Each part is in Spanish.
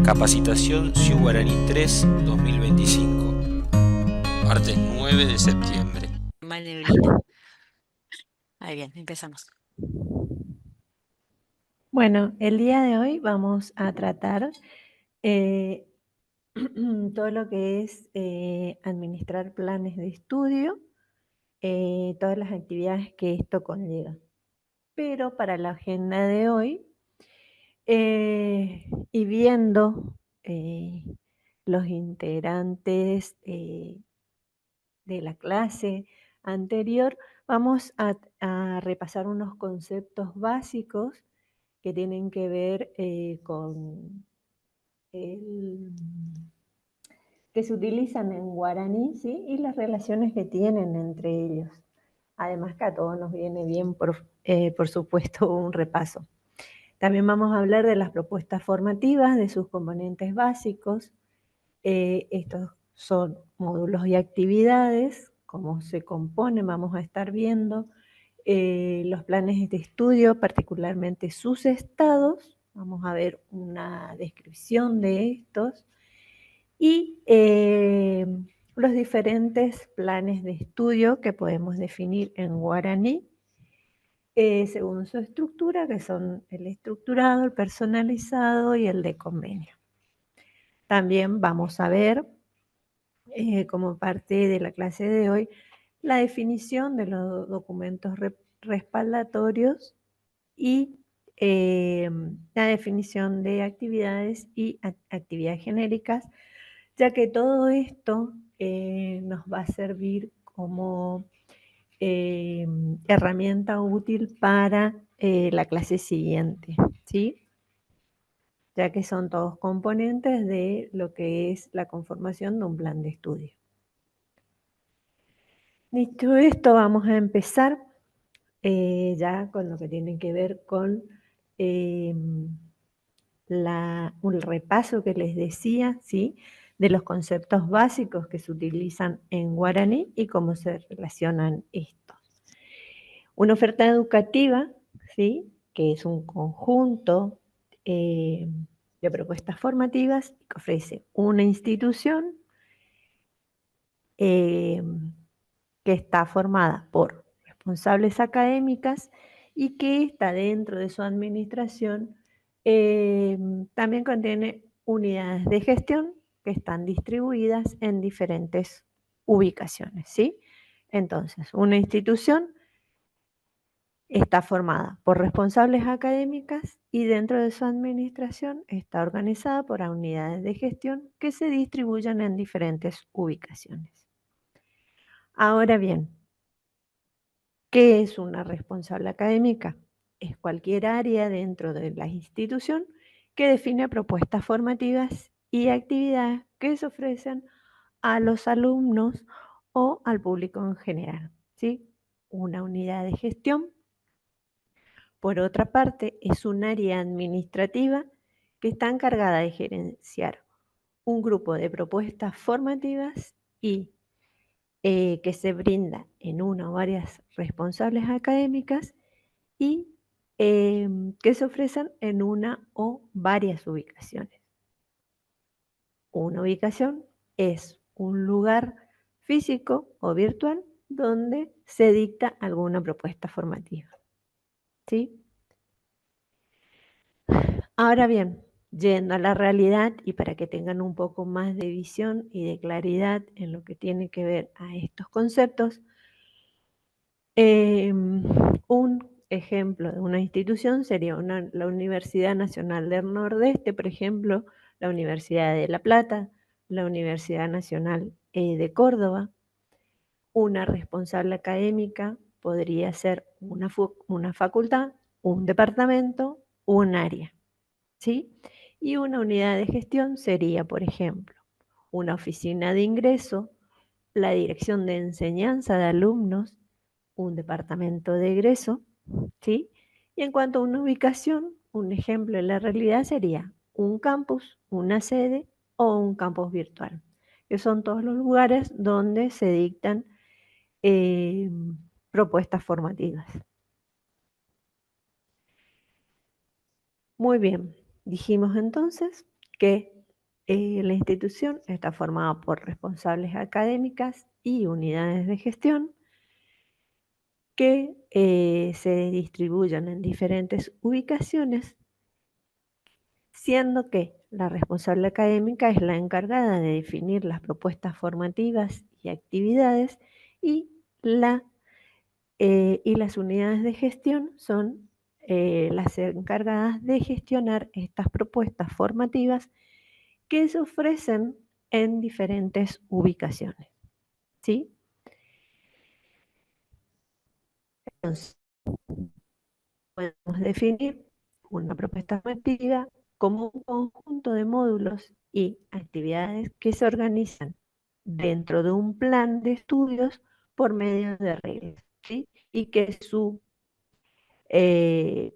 Capacitación Siu Guaraní 3 2025. Martes 9 de septiembre. Mal neblina. Ahí bien, empezamos. Bueno, el día de hoy vamos a tratar todo lo que es administrar planes de estudio, todas las actividades que esto conlleva. Pero para la agenda de hoy, y viendo los integrantes de la clase anterior, vamos a repasar unos conceptos básicos que tienen que ver con que se utilizan en guaraní, ¿sí? Y las relaciones que tienen entre ellos. Además que a todos nos viene bien, por supuesto, un repaso. También vamos a hablar de las propuestas formativas, de sus componentes básicos. Estos son módulos y actividades, cómo se componen, vamos a estar viendo los planes de estudio, particularmente sus estados. Vamos a ver una descripción de estos y los diferentes planes de estudio que podemos definir en guaraní según su estructura, que son el estructurado, el personalizado y el de convenio. También vamos a ver, como parte de la clase de hoy, la definición de los documentos respaldatorios y la definición de actividades y actividades genéricas, ya que todo esto nos va a servir como herramienta útil para la clase siguiente, ¿sí? Ya que son todos componentes de lo que es la conformación de un plan de estudio. Dicho esto, vamos a empezar ya con lo que tiene que ver con un repaso que les decía, ¿sí? De los conceptos básicos que se utilizan en guaraní y cómo se relacionan estos. Una oferta educativa, ¿sí? Que es un conjunto de propuestas formativas que ofrece una institución que está formada por responsables académicas y que está dentro de su administración. También contiene unidades de gestión que están distribuidas en diferentes ubicaciones, ¿sí? Entonces, una institución está formada por responsables académicas y dentro de su administración está organizada por unidades de gestión que se distribuyen en diferentes ubicaciones. Ahora bien, ¿qué es una responsable académica? Es cualquier área dentro de la institución que define propuestas formativas y actividades que se ofrecen a los alumnos o al público en general, ¿sí? Una unidad de gestión, por otra parte, es un área administrativa que está encargada de gerenciar un grupo de propuestas formativas y que se brinda en una o varias responsables académicas y que se ofrecen en una o varias ubicaciones. Una ubicación es un lugar físico o virtual donde se dicta alguna propuesta formativa, ¿sí? Ahora bien, yendo a la realidad y para que tengan un poco más de visión y de claridad en lo que tiene que ver a estos conceptos, un ejemplo de una institución sería la Universidad Nacional del Nordeste, por ejemplo, la Universidad de La Plata, la Universidad Nacional de Córdoba. Una responsable académica podría ser una facultad, un departamento, un área, ¿sí? Y una unidad de gestión sería, por ejemplo, una oficina de ingreso, la dirección de enseñanza de alumnos, un departamento de egreso, ¿sí? Y en cuanto a una ubicación, un ejemplo de la realidad sería un campus, una sede o un campus virtual, que son todos los lugares donde se dictan propuestas formativas. Muy bien, dijimos entonces que La institución está formada por responsables académicas y unidades de gestión que se distribuyen en diferentes ubicaciones, siendo que la responsable académica es la encargada de definir las propuestas formativas y actividades y, y las unidades de gestión son las encargadas de gestionar estas propuestas formativas que se ofrecen en diferentes ubicaciones. ¿Sí? Entonces, podemos definir una propuesta formativa como un conjunto de módulos y actividades que se organizan dentro de un plan de estudios por medio de reglas, ¿sí? Eh,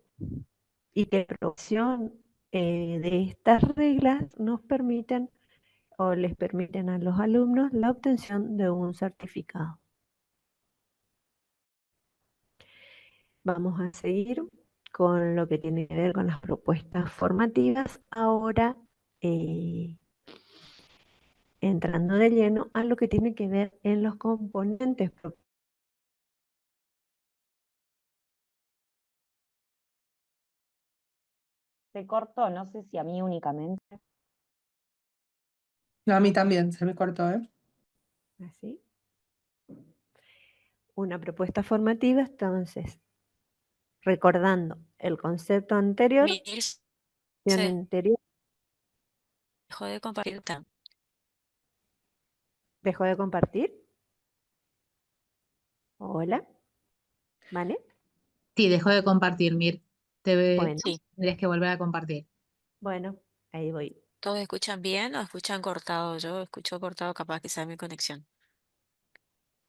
y que la aprobación de estas reglas nos permiten o les permiten a los alumnos la obtención de un certificado. Vamos a seguir con lo que tiene que ver con las propuestas formativas, ahora entrando de lleno a lo que tiene que ver en los componentes. Se cortó, no sé si a mí únicamente. No, a mí también, se me cortó, ¿eh? Así. Una propuesta formativa, entonces, recordando el concepto anterior, Mir acción se anterior, dejó de compartir. ¿dejó de compartir? Hola, ¿vale? Sí, dejó de compartir, Mir. Bueno, Sí, Tendrías que volver a compartir. bueno, ahí voy. ¿todos escuchan bien o escuchan cortado? Yo escucho cortado, capaz que sea mi conexión.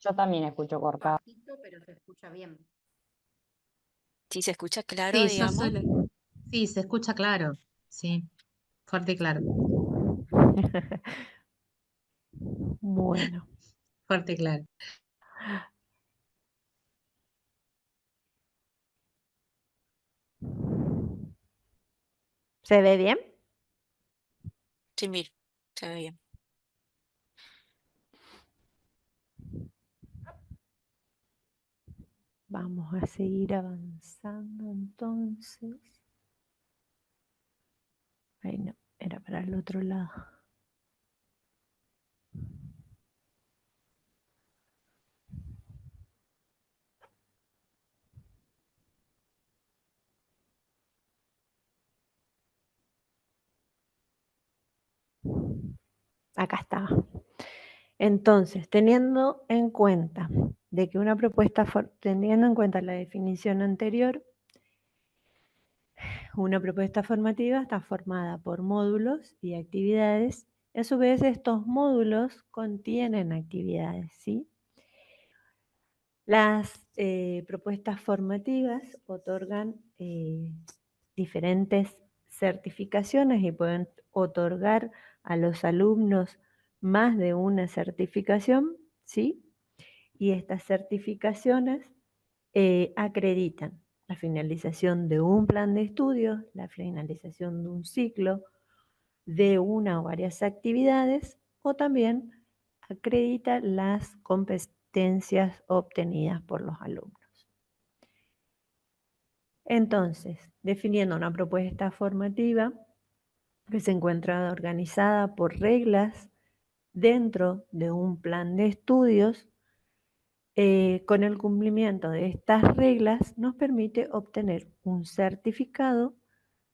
Yo también escucho cortado. Bajito, pero se escucha bien. Si se escucha claro, Sí, digamos. sí, se escucha claro. Sí, fuerte y claro. Bueno, Fuerte y claro. ¿se ve bien? Sí, Mir, se ve bien. Vamos a seguir avanzando entonces. Ay, no, era para el otro lado. Acá estaba. Entonces, teniendo en cuenta de que una propuesta, teniendo en cuenta la definición anterior, una propuesta formativa está formada por módulos y actividades. A su vez, estos módulos contienen actividades, ¿sí? Las propuestas formativas otorgan diferentes certificaciones y pueden otorgar a los alumnos más de una certificación, ¿sí? Y estas certificaciones acreditan la finalización de un plan de estudios, la finalización de un ciclo, de una o varias actividades, o también acredita las competencias obtenidas por los alumnos. Entonces, definiendo una propuesta formativa que se encuentra organizada por reglas dentro de un plan de estudios, con el cumplimiento de estas reglas nos permite obtener un certificado,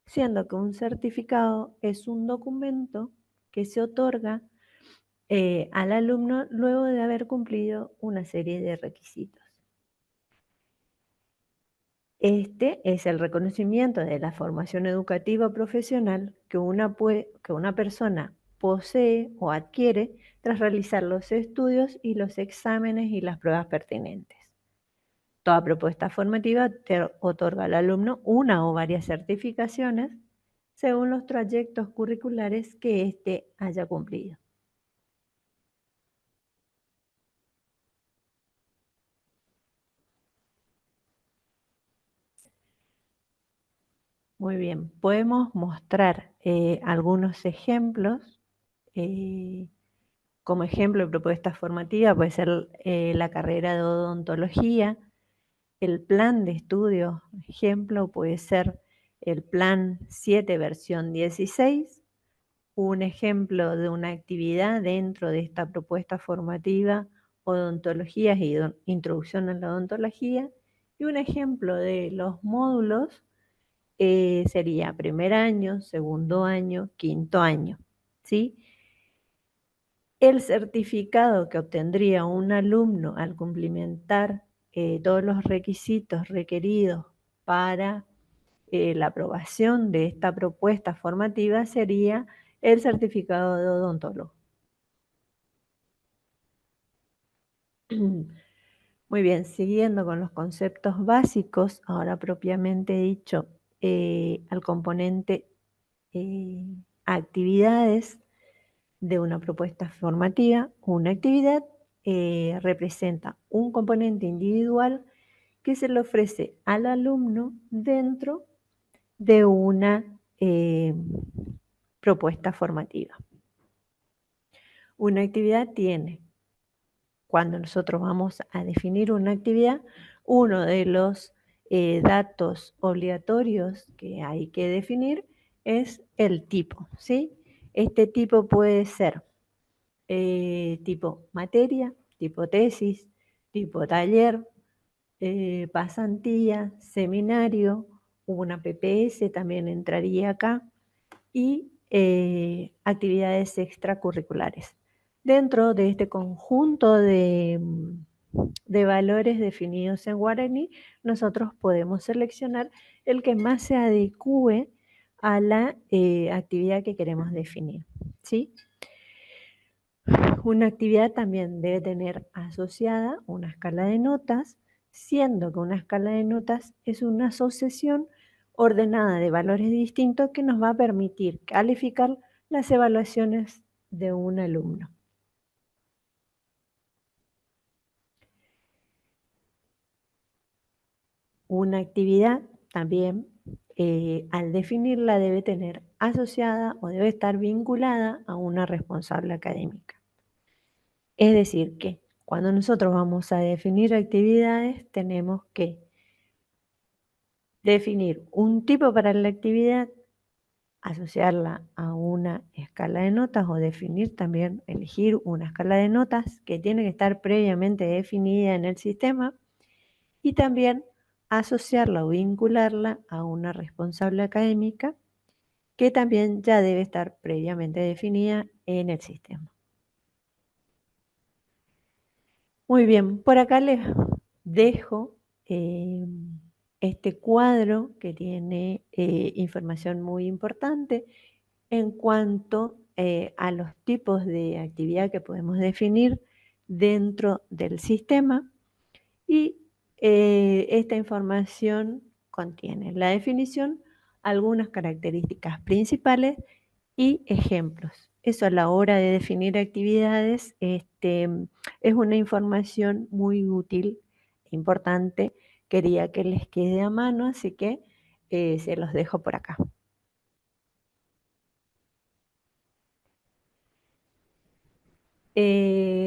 siendo que un certificado es un documento que se otorga al alumno luego de haber cumplido una serie de requisitos. Este es el reconocimiento de la formación educativa profesional que una persona posee o adquiere tras realizar los estudios y los exámenes y las pruebas pertinentes. Toda propuesta formativa te otorga al alumno una o varias certificaciones según los trayectos curriculares que éste haya cumplido. Muy bien, podemos mostrar algunos ejemplos como ejemplo de propuesta formativa puede ser la carrera de odontología. El plan de estudio, ejemplo, puede ser el plan 7 versión 16. Un ejemplo de una actividad dentro de esta propuesta formativa, odontologías y introducción a la odontología. Y un ejemplo de los módulos sería primer año, segundo año, quinto año, ¿sí? El certificado que obtendría un alumno al cumplimentar todos los requisitos requeridos para la aprobación de esta propuesta formativa sería el certificado de odontólogo. Muy bien, siguiendo con los conceptos básicos, ahora propiamente dicho, al componente actividades de una propuesta formativa. Una actividad representa un componente individual que se le ofrece al alumno dentro de una propuesta formativa. Una actividad tiene, cuando nosotros vamos a definir una actividad, uno de los datos obligatorios que hay que definir es el tipo, ¿sí? Este tipo puede ser tipo materia, tipo tesis, tipo taller, pasantía, seminario, una PPS también entraría acá, y actividades extracurriculares. Dentro de este conjunto de valores definidos en guaraní, nosotros podemos seleccionar el que más se adecue a la actividad que queremos definir, ¿sí? Una actividad también debe tener asociada una escala de notas, siendo que una escala de notas es una asociación ordenada de valores distintos que nos va a permitir calificar las evaluaciones de un alumno. Una actividad también, al definirla, debe tener asociada o debe estar vinculada a una responsable académica. Es decir, que cuando nosotros vamos a definir actividades, tenemos que definir un tipo para la actividad, asociarla a una escala de notas o definir también, elegir una escala de notas que tiene que estar previamente definida en el sistema y también asociarla o vincularla a una responsable académica que también ya debe estar previamente definida en el sistema. Muy bien, por acá les dejo este cuadro que tiene información muy importante en cuanto a los tipos de actividad que podemos definir dentro del sistema y esta información contiene la definición, algunas características principales y ejemplos. Eso a la hora de definir actividades es una información muy útil e importante. Quería que les quede a mano, así que se los dejo por acá.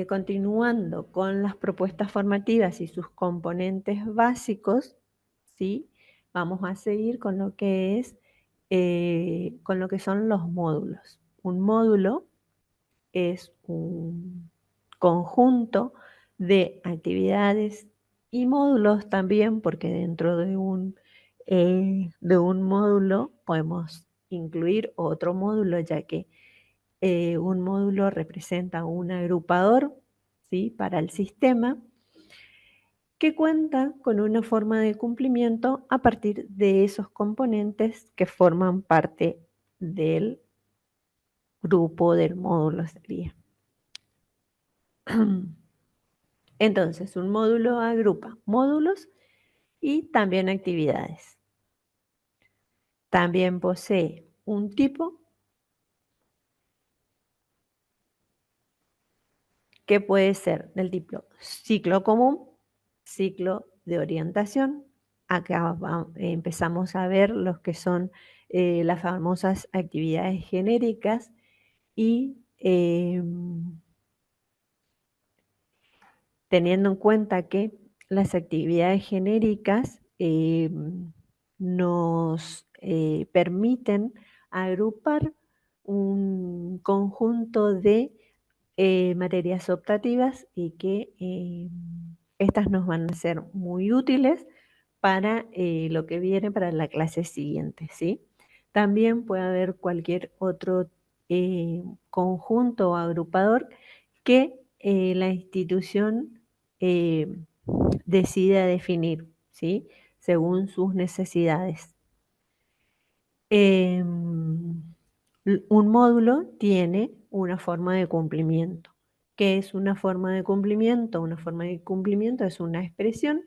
Continuando con las propuestas formativas y sus componentes básicos, ¿sí? Vamos a seguir con lo que es, con lo que son los módulos. Un módulo es un conjunto de actividades y módulos también, porque dentro de un módulo podemos incluir otro módulo, ya que un módulo representa un agrupador, ¿sí?, para el sistema, que cuenta con una forma de cumplimiento a partir de esos componentes que forman parte del grupo del módulo sería. Entonces, un módulo agrupa módulos y también actividades. También posee un tipo que puede ser del tipo ciclo común, ciclo de orientación. Acá empezamos a ver los que son las famosas actividades genéricas y teniendo en cuenta que las actividades genéricas nos permiten agrupar un conjunto de materias optativas y que estas nos van a ser muy útiles para lo que viene para la clase siguiente, ¿sí? También puede haber cualquier otro conjunto o agrupador que la institución decida definir, ¿sí? Según sus necesidades. Un módulo tiene una forma de cumplimiento. ¿Qué es una forma de cumplimiento? Una forma de cumplimiento es una expresión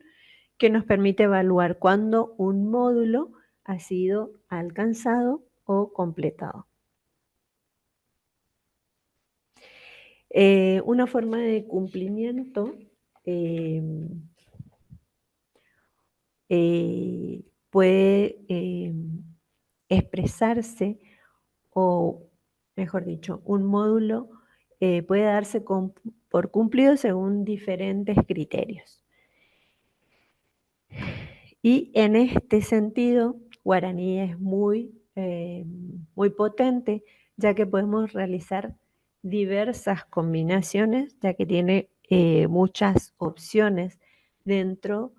que nos permite evaluar cuándo un módulo ha sido alcanzado o completado. Una forma de cumplimiento puede expresarse, o mejor dicho, un módulo puede darse por cumplido según diferentes criterios. Y en este sentido, Guaraní es muy potente, ya que podemos realizar diversas combinaciones, ya que tiene muchas opciones dentro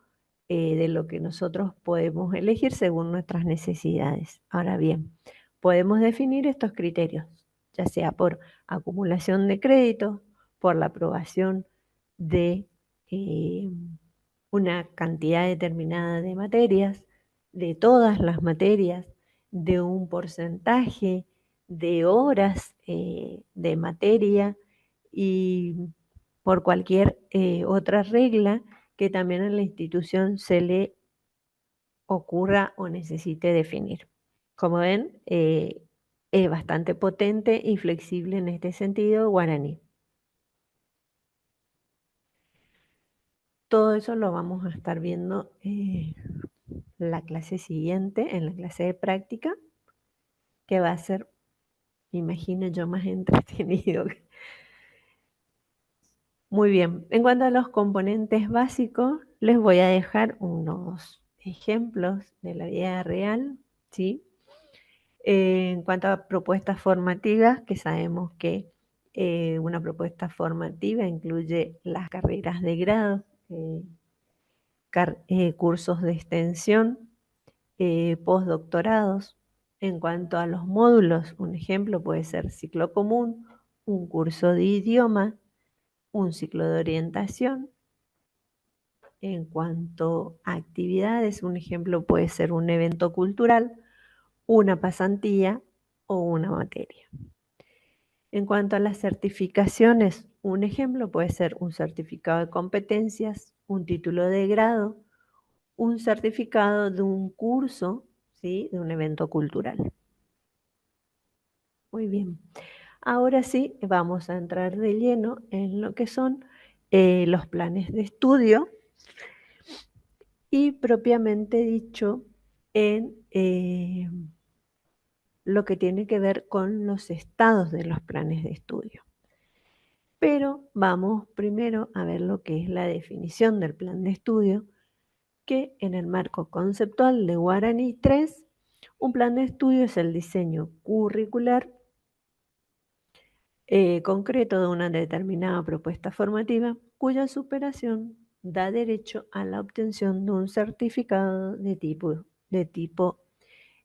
de lo que nosotros podemos elegir según nuestras necesidades. Ahora bien, podemos definir estos criterios, ya sea por acumulación de créditos, por la aprobación de una cantidad determinada de materias, de todas las materias, de un porcentaje de horas de materia y por cualquier otra regla que también a la institución se le ocurra o necesite definir. Como ven, es bastante potente y flexible en este sentido Guaraní. Todo eso lo vamos a estar viendo la clase siguiente, en la clase de práctica, que va a ser, imagino yo, más entretenido. Muy bien, en cuanto a los componentes básicos, les voy a dejar unos ejemplos de la vida real, ¿sí? En cuanto a propuestas formativas, que sabemos que una propuesta formativa incluye las carreras de grado, cursos de extensión, postdoctorados. En cuanto a los módulos, un ejemplo puede ser ciclo común, un curso de idioma, un ciclo de orientación. En cuanto a actividades, un ejemplo puede ser un evento cultural, una pasantía o una materia. En cuanto a las certificaciones, un ejemplo puede ser un certificado de competencias, un título de grado, un certificado de un curso, ¿sí? De un evento cultural. Muy bien. Ahora sí, vamos a entrar de lleno en lo que son los planes de estudio y propiamente dicho en lo que tiene que ver con los estados de los planes de estudio. Pero vamos primero a ver lo que es la definición del plan de estudio, que en el marco conceptual de Guaraní 3, un plan de estudio es el diseño curricular concreto de una determinada propuesta formativa cuya superación da derecho a la obtención de un certificado de tipo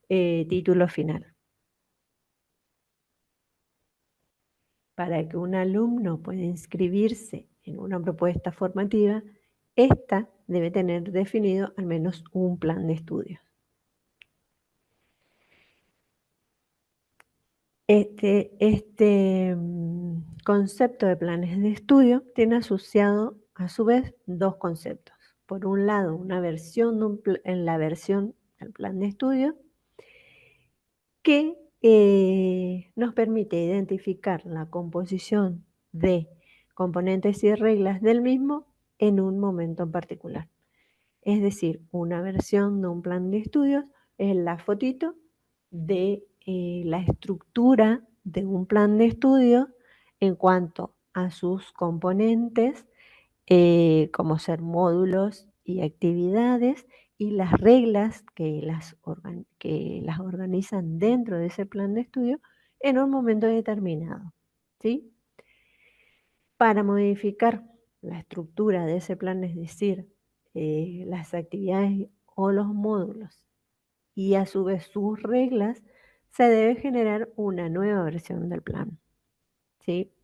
título final. Para que un alumno pueda inscribirse en una propuesta formativa, ésta debe tener definido al menos un plan de estudio. Este concepto de planes de estudio tiene asociado a su vez dos conceptos. Por un lado, una versión en la versión del plan de estudio que nos permite identificar la composición de componentes y reglas del mismo en un momento en particular. Es decir, una versión de un plan de estudios es la fotito de la estructura de un plan de estudio en cuanto a sus componentes, como ser módulos y actividades, y las reglas que las organizan dentro de ese plan de estudio en un momento determinado, ¿sí? Para modificar la estructura de ese plan, es decir, las actividades o los módulos y a su vez sus reglas, se debe generar una nueva versión del plan, ¿sí?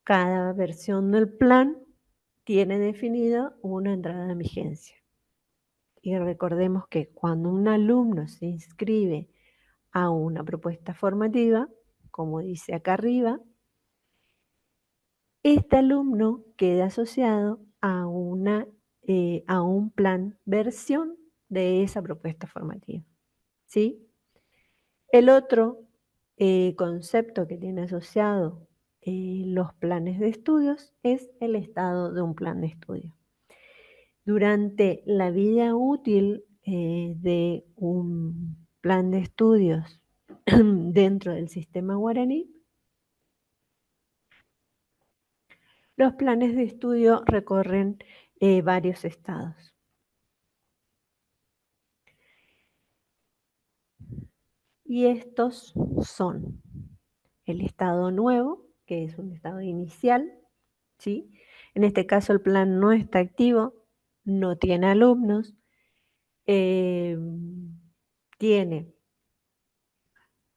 Cada versión del plan tiene definida una entrada en vigencia. Y recordemos que cuando un alumno se inscribe a una propuesta formativa, como dice acá arriba, este alumno queda asociado a un plan versión de esa propuesta formativa, ¿sí? El otro concepto que tiene asociado los planes de estudios es el estado de un plan de estudio. Durante la vida útil de un plan de estudios dentro del sistema guaraní, los planes de estudio recorren varios estados. Y estos son el estado nuevo, que es un estado inicial, ¿sí? En este caso el plan no está activo, no tiene alumnos, tiene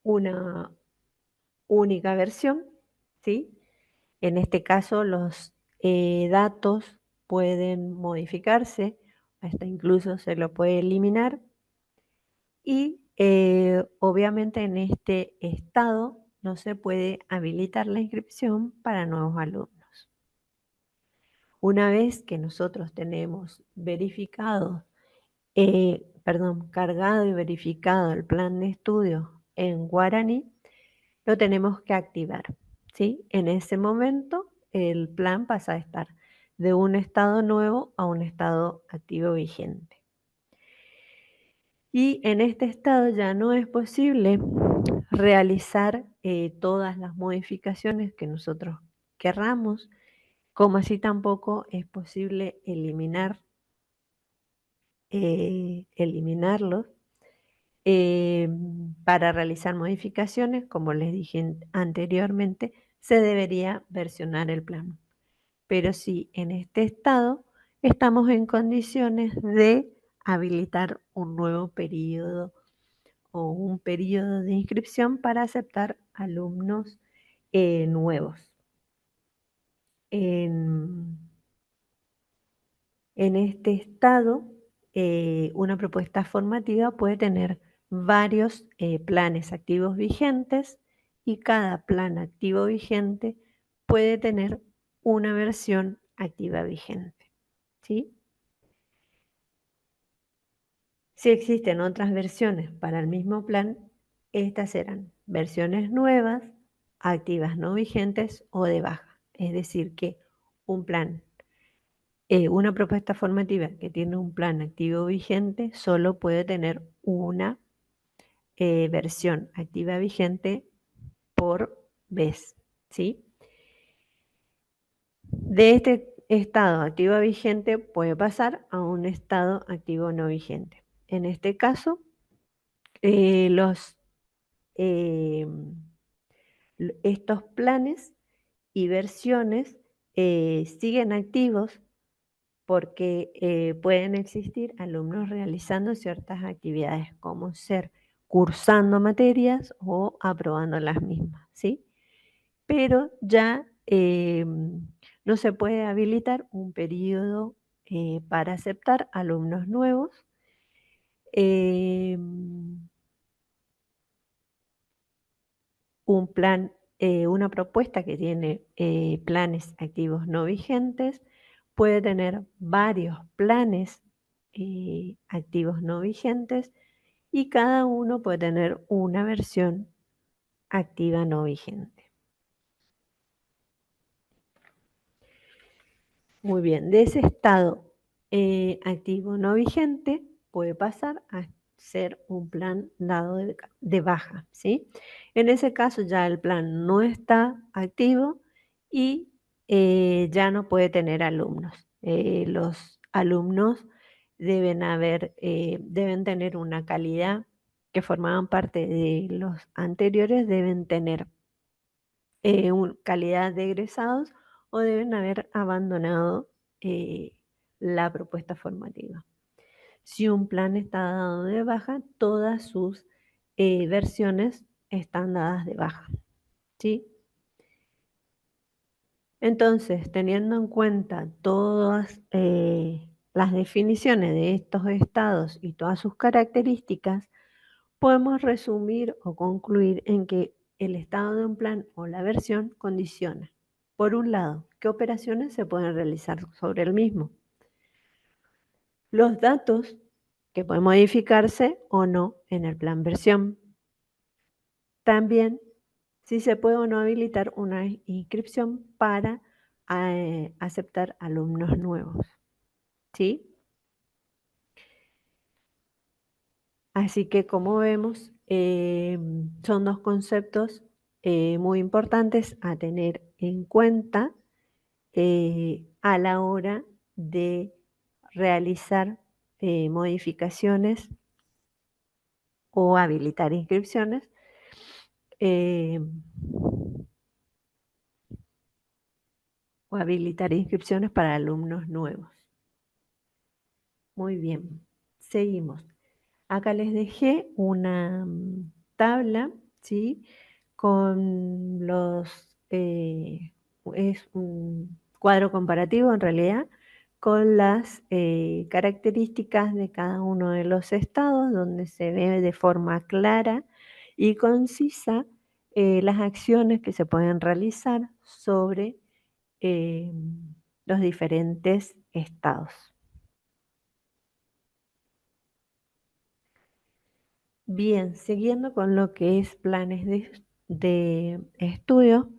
una única versión, ¿sí? En este caso los datos pueden modificarse, hasta incluso se lo puede eliminar, y obviamente en este estado no se puede habilitar la inscripción para nuevos alumnos. Una vez que nosotros tenemos cargado y verificado el plan de estudio en guaraní, lo tenemos que activar, ¿sí? En ese momento el plan pasa a estar de un estado nuevo a un estado activo vigente. Y en este estado ya no es posible realizar todas las modificaciones que nosotros querramos, como así tampoco es posible eliminarlos. Para realizar modificaciones, como les dije anteriormente, se debería versionar el plan. Pero si en este estado estamos en condiciones de habilitar un nuevo periodo o un periodo de inscripción para aceptar alumnos nuevos. En este estado, una propuesta formativa puede tener varios planes activos vigentes y cada plan activo vigente puede tener una versión activa vigente, ¿sí? Si existen otras versiones para el mismo plan, estas serán versiones nuevas, activas no vigentes o de baja. Es decir, que una propuesta formativa que tiene un plan activo vigente solo puede tener una versión activa vigente por vez, ¿sí? De este estado activo vigente puede pasar a un estado activo no vigente. En este caso, estos planes y versiones siguen activos porque pueden existir alumnos realizando ciertas actividades, como ser cursando materias o aprobando las mismas, ¿sí? Pero ya no se puede habilitar un periodo para aceptar alumnos nuevos. Una propuesta que tiene planes activos no vigentes puede tener varios planes activos no vigentes y cada uno puede tener una versión activa no vigente. Muy bien, de ese estado activo no vigente puede pasar a ser un plan dado de baja, ¿sí? En ese caso ya el plan no está activo y ya no puede tener alumnos. Los alumnos deben tener una calidad que formaban parte de los anteriores, deben tener calidad de egresados o deben haber abandonado la propuesta formativa. Si un plan está dado de baja, todas sus versiones están dadas de baja, ¿sí? Entonces, teniendo en cuenta todas las definiciones de estos estados y todas sus características, podemos resumir o concluir en que el estado de un plan o la versión condiciona, por un lado, qué operaciones se pueden realizar sobre el mismo, los datos que pueden modificarse o no en el plan versión, también si se puede o no habilitar una inscripción para aceptar alumnos nuevos, ¿sí? Así que como vemos, son dos conceptos muy importantes a tener en cuenta a la hora de realizar modificaciones o habilitar inscripciones. O habilitar inscripciones para alumnos nuevos. Muy bien, seguimos. Acá les dejé una tabla, ¿sí? Con es un cuadro comparativo en realidad, con las características de cada uno de los estados, donde se ve de forma clara y concisa las acciones que se pueden realizar sobre los diferentes estados. Bien, siguiendo con lo que es planes de estudio,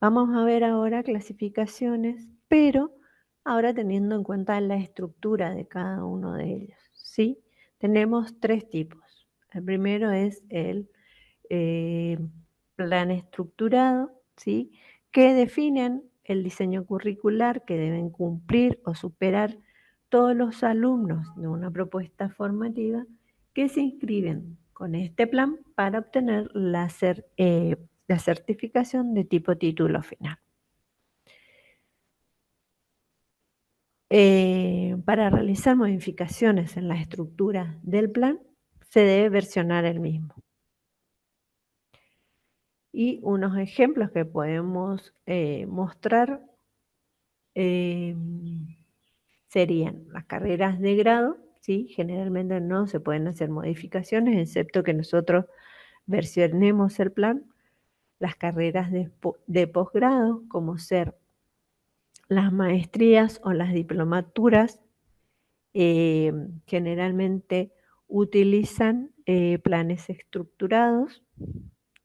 vamos a ver ahora clasificaciones, pero ahora teniendo en cuenta la estructura de cada uno de ellos, ¿sí? Tenemos tres tipos. El primero es el plan estructurado, ¿sí? Que definen el diseño curricular que deben cumplir o superar todos los alumnos de una propuesta formativa que se inscriben con este plan para obtener la certificación de tipo título final. Para realizar modificaciones en la estructura del plan, se debe versionar el mismo. Y unos ejemplos que podemos mostrar serían las carreras de grado, ¿sí? Generalmente no se pueden hacer modificaciones, excepto que nosotros versionemos el plan. Las carreras de posgrado, como ser las maestrías o las diplomaturas, generalmente utilizan planes estructurados,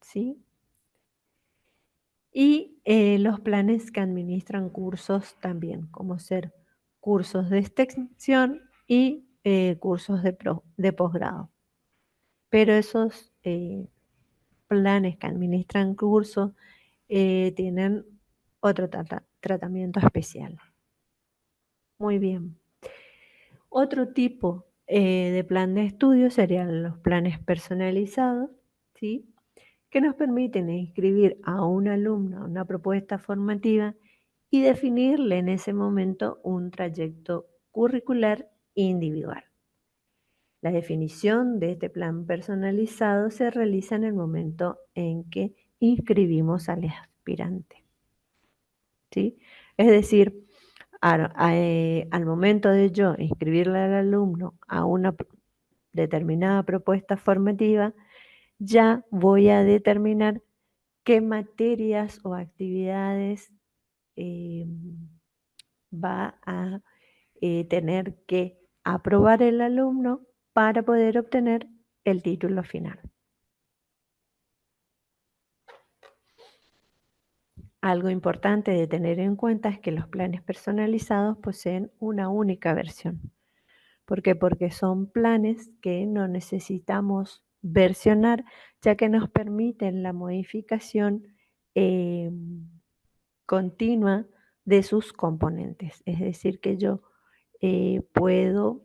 ¿sí? Y los planes que administran cursos también, como ser cursos de extensión y cursos de posgrado. Pero esos planes que administran cursos tienen otro tratamiento especial. Muy bien. Otro tipo de plan de estudio serían los planes personalizados, ¿sí? Que nos permiten inscribir a un alumno a una propuesta formativa y definirle en ese momento un trayecto curricular individual. La definición de este plan personalizado se realiza en el momento en que inscribimos al aspirante, ¿sí? Es decir, al momento de yo inscribirle al alumno a una determinada propuesta formativa, ya voy a determinar qué materias o actividades va a tener que aprobar el alumno para poder obtener el título final. Algo importante de tener en cuenta es que los planes personalizados poseen una única versión. ¿Por qué? Porque son planes que no necesitamos versionar, ya que nos permiten la modificación continua de sus componentes. Es decir, que yo puedo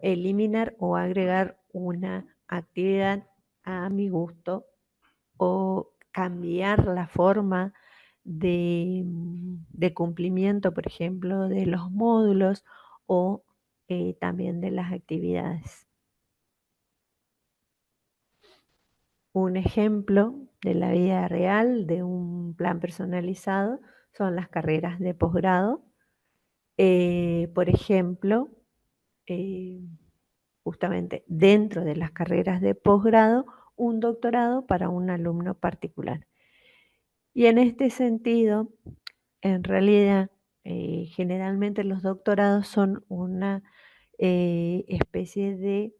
eliminar o agregar una actividad a mi gusto o cambiar la forma de cumplimiento, por ejemplo, de los módulos o también de las actividades. Un ejemplo de la vida real de un plan personalizado son las carreras de posgrado. Por ejemplo, justamente dentro de las carreras de posgrado, un doctorado para un alumno particular. Y en este sentido, en realidad, generalmente los doctorados son una especie de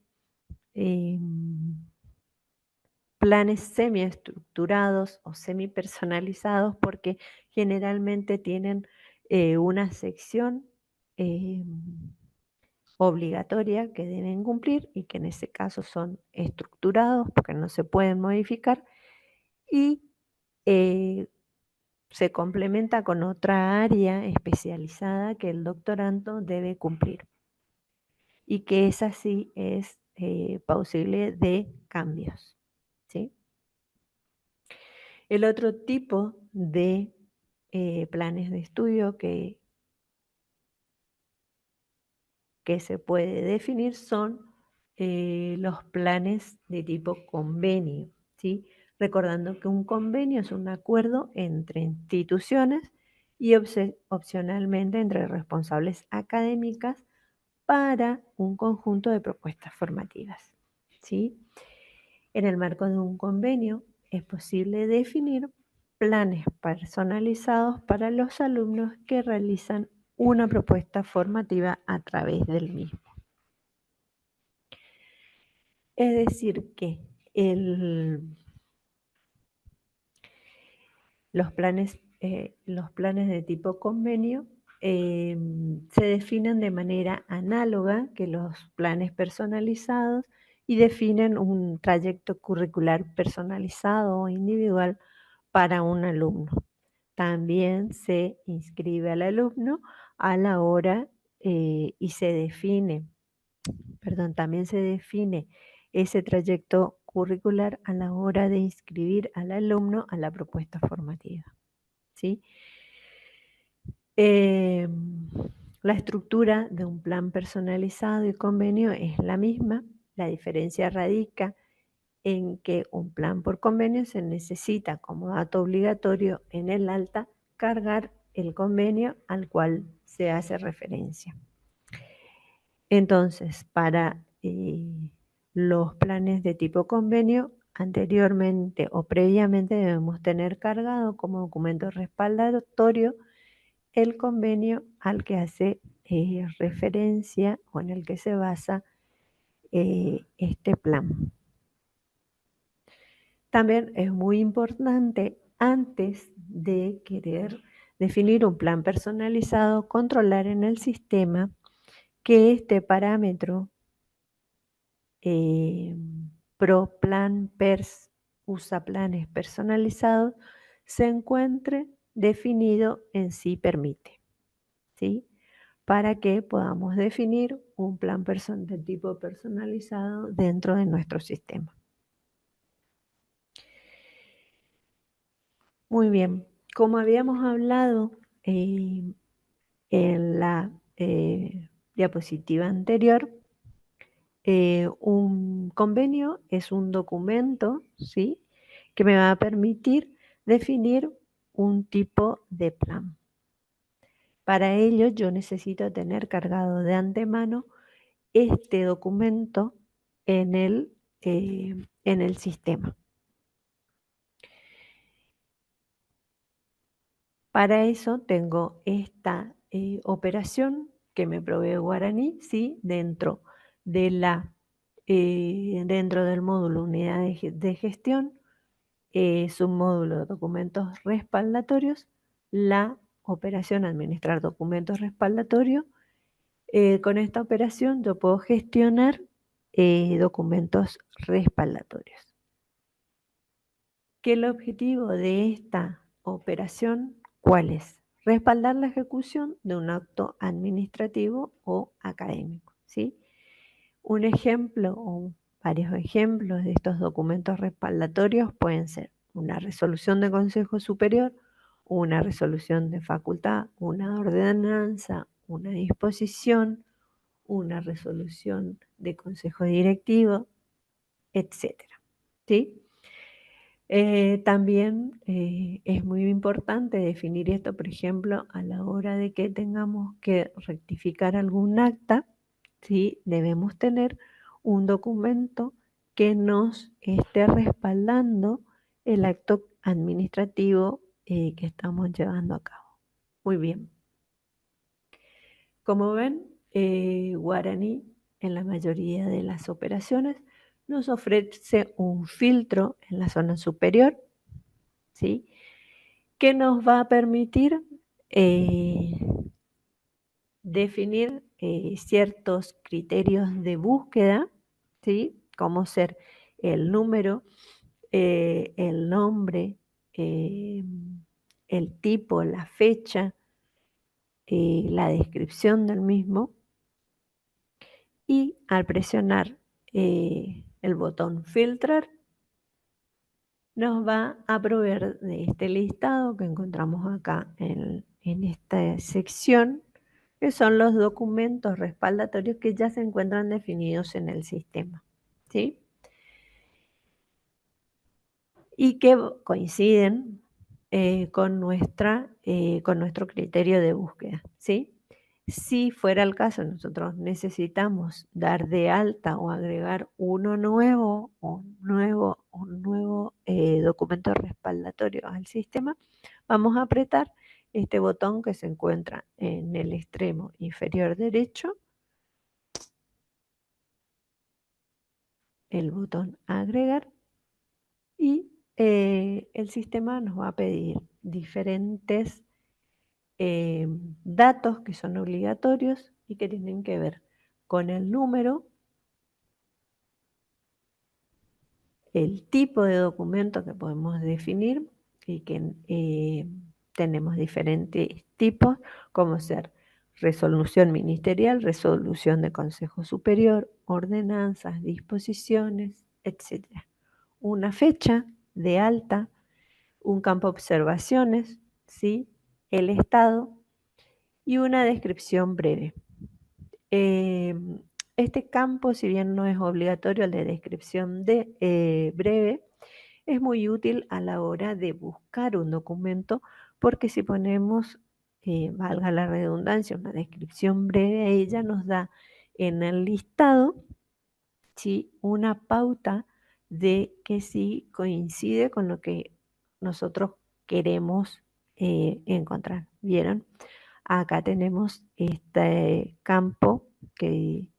planes semiestructurados o semipersonalizados porque generalmente tienen una sección obligatoria que deben cumplir y que en ese caso son estructurados porque no se pueden modificar y se complementa con otra área especializada que el doctorando debe cumplir y que esa sí es posible de cambios, ¿sí? El otro tipo de planes de estudio que se puede definir son los planes de tipo convenio, ¿sí? Recordando que un convenio es un acuerdo entre instituciones y opcionalmente entre responsables académicas para un conjunto de propuestas formativas, ¿sí? En el marco de un convenio es posible definir planes personalizados para los alumnos que realizan una propuesta formativa a través del mismo. Es decir, que los planes de tipo convenio se definen de manera análoga que los planes personalizados y definen un trayecto curricular personalizado o individual para un alumno. También se inscribe al alumno a la hora y también se define ese trayecto curricular a la hora de inscribir al alumno a la propuesta formativa, ¿sí? La estructura de un plan personalizado y convenio es la misma. La diferencia radica en que un plan por convenio se necesita como dato obligatorio en el alta cargar el convenio al cual se hace referencia. Entonces, para los planes de tipo convenio, anteriormente o previamente debemos tener cargado como documento respaldatorio el convenio al que hace referencia o en el que se basa este plan. También es muy importante, antes de querer definir un plan personalizado, controlar en el sistema que este parámetro ProPlan-Pers usa planes personalizados se encuentre definido en sí permite, ¿sí? Para que podamos definir un plan de tipo personalizado dentro de nuestro sistema. Muy bien, como habíamos hablado en la diapositiva anterior, un convenio es un documento, ¿sí?, que me va a permitir definir un tipo de plan. Para ello yo necesito tener cargado de antemano este documento en el sistema. Para eso tengo esta operación que me provee Guaraní, ¿sí?, dentro del módulo unidad de gestión, submódulo documentos respaldatorios, la operación administrar documentos respaldatorios, con esta operación yo puedo gestionar documentos respaldatorios. ¿Qué es el objetivo de esta operación? ¿Cuál es? Respaldar la ejecución de un acto administrativo o académico, ¿sí? Un ejemplo o varios ejemplos de estos documentos respaldatorios pueden ser una resolución de Consejo Superior, una resolución de facultad, una ordenanza, una disposición, una resolución de Consejo Directivo, etcétera, ¿sí? También es muy importante definir esto, por ejemplo, a la hora de que tengamos que rectificar algún acta, ¿sí? Debemos tener un documento que nos esté respaldando el acto administrativo que estamos llevando a cabo. Muy bien. Como ven, Guaraní en la mayoría de las operaciones nos ofrece un filtro en la zona superior, ¿sí? Que nos va a permitir definir ciertos criterios de búsqueda, ¿sí? Como ser el número, el nombre, el tipo, la fecha, la descripción del mismo. Y al presionar el botón filtrar, nos va a proveer de este listado que encontramos acá en esta sección, que son los documentos respaldatorios que ya se encuentran definidos en el sistema, ¿sí? Y que coinciden con nuestro criterio de búsqueda, ¿sí? Si fuera el caso, nosotros necesitamos dar de alta o agregar uno nuevo, un nuevo documento respaldatorio al sistema, vamos a apretar este botón que se encuentra en el extremo inferior derecho, el botón agregar, y el sistema nos va a pedir diferentes datos que son obligatorios y que tienen que ver con el número, el tipo de documento que podemos definir y que tenemos diferentes tipos, como ser resolución ministerial, resolución de Consejo Superior, ordenanzas, disposiciones, etc. Una fecha de alta, un campo observaciones, ¿sí? El estado y una descripción breve. Este campo, si bien no es obligatorio, el de descripción breve, es muy útil a la hora de buscar un documento, porque si ponemos, valga la redundancia, una descripción breve, ella nos da en el listado, ¿sí? Una pauta de que sí coincide con lo que nosotros queremos encontrar. ¿Vieron? Acá tenemos este campo que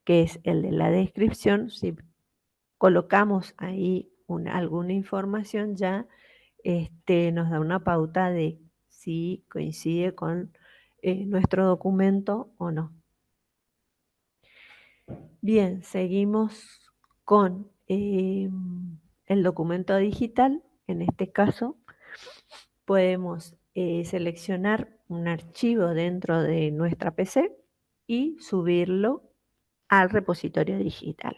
es el de la descripción. Si colocamos ahí alguna información, ya nos da una pauta de si coincide con nuestro documento o no. Bien, seguimos con el documento digital. En este caso, podemos seleccionar un archivo dentro de nuestra PC y subirlo al repositorio digital.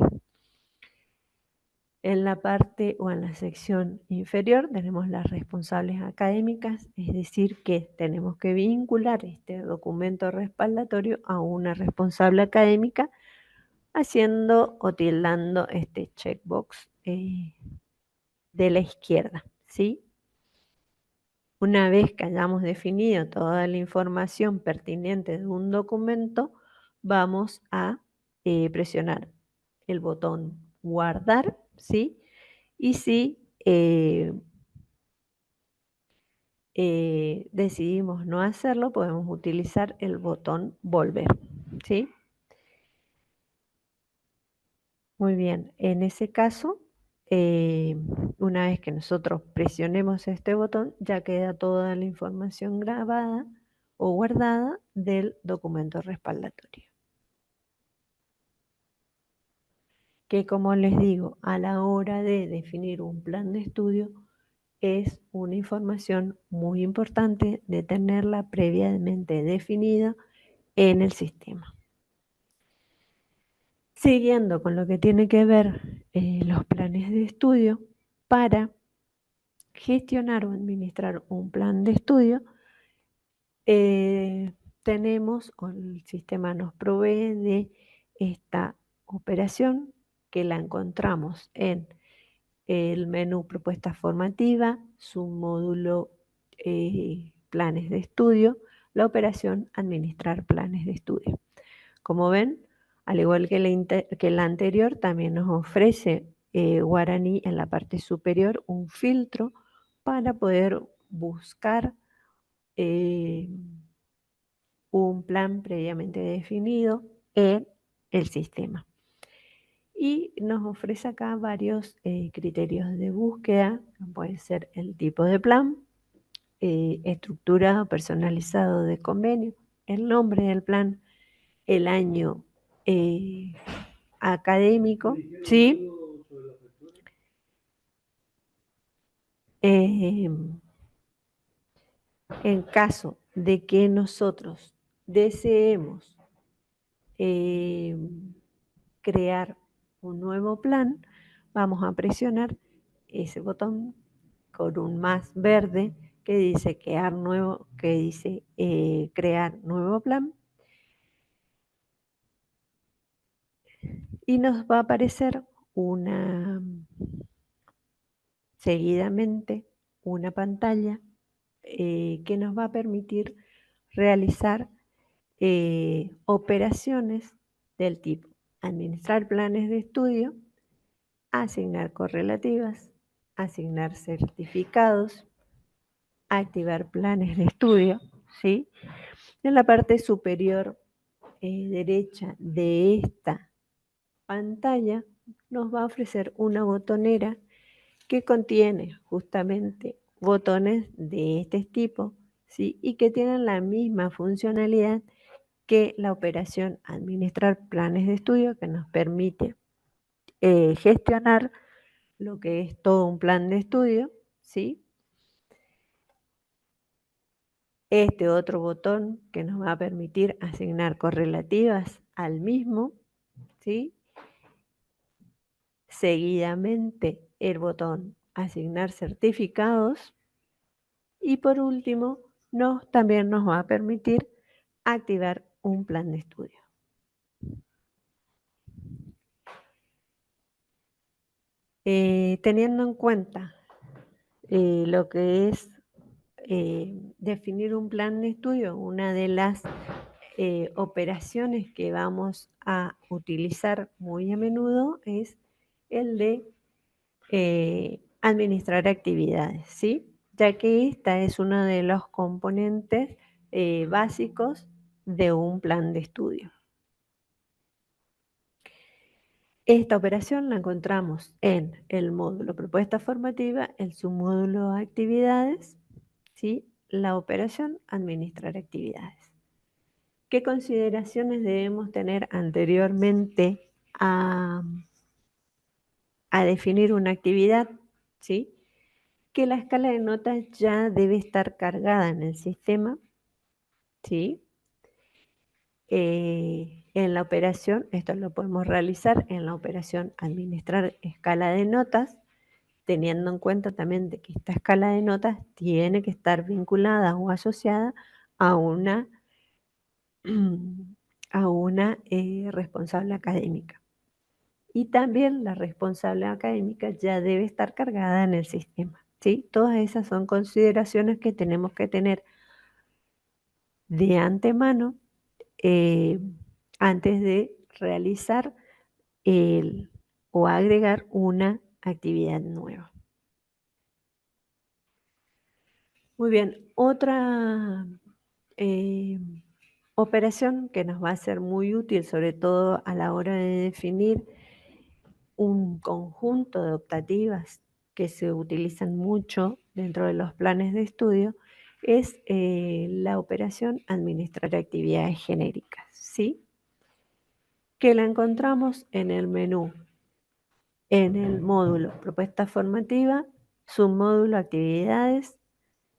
En la parte o en la sección inferior tenemos las responsables académicas, es decir, que tenemos que vincular este documento respaldatorio a una responsable académica, haciendo o tildando este checkbox de la izquierda, ¿sí? Una vez que hayamos definido toda la información pertinente de un documento, vamos a presionar el botón guardar, ¿sí? Y si decidimos no hacerlo, podemos utilizar el botón volver, ¿sí? Muy bien, en ese caso una vez que nosotros presionemos este botón, ya queda toda la información grabada o guardada del documento respaldatorio. Que como les digo, a la hora de definir un plan de estudio, es una información muy importante de tenerla previamente definida en el sistema. Siguiendo con lo que tiene que ver los planes de estudio, para gestionar o administrar un plan de estudio, tenemos, o el sistema nos provee de esta operación que la encontramos en el menú propuesta formativa, su módulo planes de estudio, la operación administrar planes de estudio. Como ven, al igual que la anterior, también nos ofrece Guaraní en la parte superior un filtro para poder buscar un plan previamente definido en el sistema. Y nos ofrece acá varios criterios de búsqueda, puede ser el tipo de plan, estructurado, personalizado de convenio, el nombre del plan, el año académico, ¿sí? En caso de que nosotros deseemos crear un nuevo plan, vamos a presionar ese botón con un más verde que dice crear nuevo, crear nuevo plan, y nos va a aparecer seguidamente una pantalla que nos va a permitir realizar operaciones del tipo administrar planes de estudio, asignar correlativas, asignar certificados, activar planes de estudio, ¿sí? En la parte superior derecha de esta pantalla nos va a ofrecer una botonera que contiene justamente botones de este tipo, ¿sí? Y que tienen la misma funcionalidad que la operación administrar planes de estudio, que nos permite gestionar lo que es todo un plan de estudio, ¿sí? Este otro botón que nos va a permitir asignar correlativas al mismo, ¿sí? Seguidamente el botón asignar certificados, y por último también nos va a permitir activar un plan de estudio. Teniendo en cuenta lo que es definir un plan de estudio, una de las operaciones que vamos a utilizar muy a menudo es el de administrar actividades, ¿sí? Ya que esta es uno de los componentes básicos de un plan de estudio. Esta operación la encontramos en el módulo propuesta formativa, el submódulo actividades, ¿sí? La operación administrar actividades. ¿Qué consideraciones debemos tener anteriormente a definir una actividad? ¿Sí? Que la escala de notas ya debe estar cargada en el sistema, ¿sí? En la operación, esto lo podemos realizar en la operación administrar escala de notas, teniendo en cuenta también de que esta escala de notas tiene que estar vinculada o asociada a una responsable académica. Y también la responsable académica ya debe estar cargada en el sistema, ¿sí? Todas esas son consideraciones que tenemos que tener de antemano antes de realizar o agregar una actividad nueva. Muy bien, otra operación que nos va a ser muy útil, sobre todo a la hora de definir un conjunto de optativas que se utilizan mucho dentro de los planes de estudio es la operación administrar actividades genéricas, ¿sí? Que la encontramos en el menú, en el módulo propuesta formativa, submódulo actividades,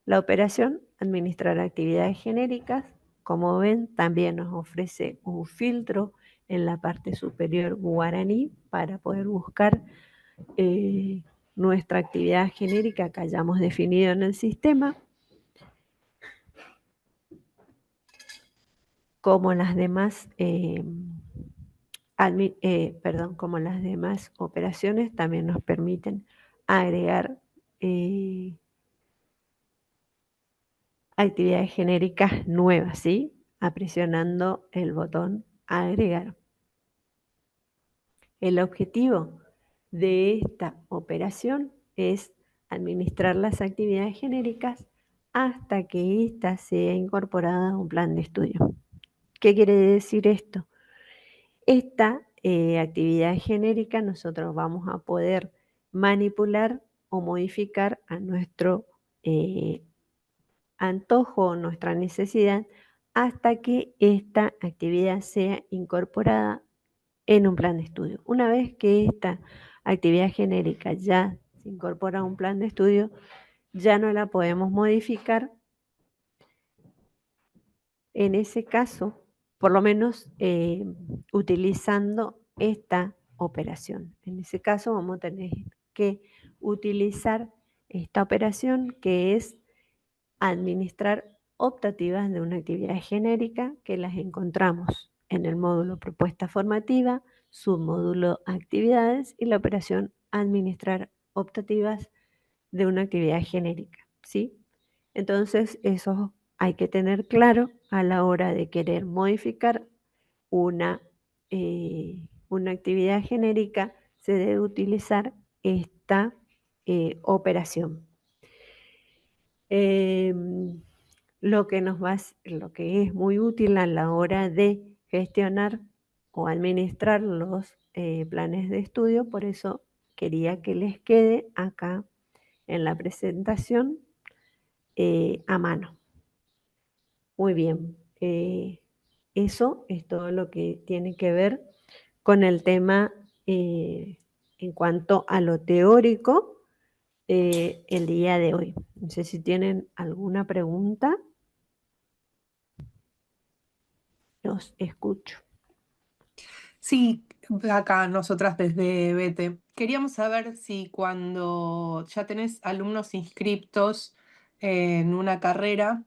la operación administrar actividades genéricas. Como ven, también nos ofrece un filtro en la parte superior guaraní para poder buscar nuestra actividad genérica que hayamos definido en el sistema, como las demás, como las demás operaciones también nos permiten agregar actividades genéricas nuevas, ¿sí? Presionando el botón agregar. El objetivo de esta operación es administrar las actividades genéricas hasta que ésta sea incorporada a un plan de estudio. ¿Qué quiere decir esto? Esta actividad genérica nosotros vamos a poder manipular o modificar a nuestro antojo o nuestra necesidad hasta que esta actividad sea incorporada en un plan de estudio. Una vez que esta actividad genérica ya se incorpora a un plan de estudio, ya no la podemos modificar. En ese caso, por lo menos utilizando esta operación. En ese caso vamos a tener que utilizar esta operación que es administrar optativas de una actividad genérica que las encontramos en el módulo propuesta formativa, submódulo actividades y la operación administrar optativas de una actividad genérica, ¿sí? Entonces, eso hay que tener claro a la hora de querer modificar una actividad genérica, se debe utilizar esta operación. Lo que es muy útil a la hora de gestionar o administrar los planes de estudio, por eso quería que les quede acá en la presentación a mano. Muy bien, eso es todo lo que tiene que ver con el tema en cuanto a lo teórico el día de hoy. No sé si tienen alguna pregunta. Los escucho. Sí, acá nosotras desde BT. Queríamos saber si cuando ya tenés alumnos inscriptos en una carrera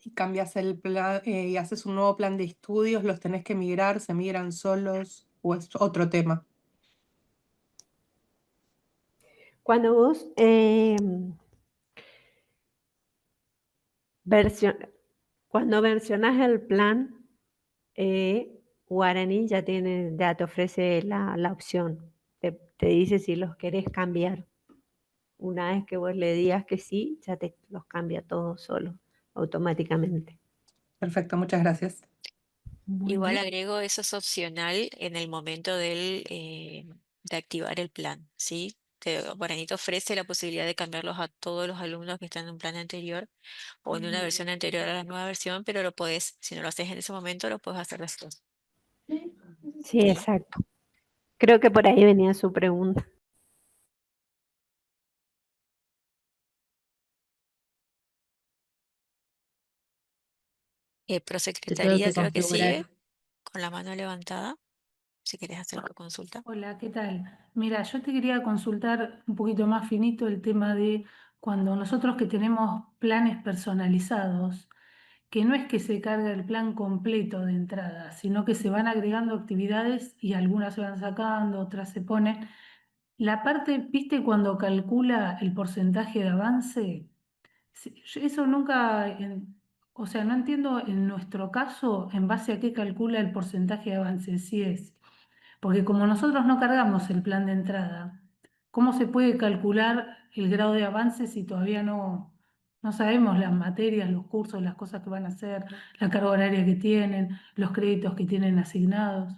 y cambias el plan y haces un nuevo plan de estudios, ¿los tenés que migrar? ¿Se migran solos o es otro tema? Cuando vos versionás el plan, Guaraní ya te ofrece la opción. Te dice si los querés cambiar. Una vez que vos le digas que sí, ya te los cambia todos solo, automáticamente. Perfecto, muchas gracias. Muy Igual bien. agrego, eso es opcional en el momento de activar el plan, ¿sí? Guaraní te ofrece la posibilidad de cambiarlos a todos los alumnos que están en un plan anterior o en una versión anterior a la nueva versión, pero lo podés, si no lo haces en ese momento, lo puedes hacer después. Sí, exacto. Creo que por ahí venía su pregunta. Te tengo Prosecretaría que creo que sigue configurar. con la mano levantada, si querés hacer tu consulta. Hola, ¿qué tal? Mira, yo te quería consultar un poquito más finito el tema de cuando nosotros que tenemos planes personalizados, que no es que se carga el plan completo de entrada, sino que se van agregando actividades y algunas se van sacando, otras se ponen. La parte, ¿viste cuando calcula el porcentaje de avance? Eso nunca, o sea, no entiendo en nuestro caso en base a qué calcula el porcentaje de avance, si es. Porque como nosotros no cargamos el plan de entrada, ¿cómo se puede calcular el grado de avance si todavía no sabemos las materias, los cursos, las cosas que van a hacer, la carga horaria que tienen, los créditos que tienen asignados?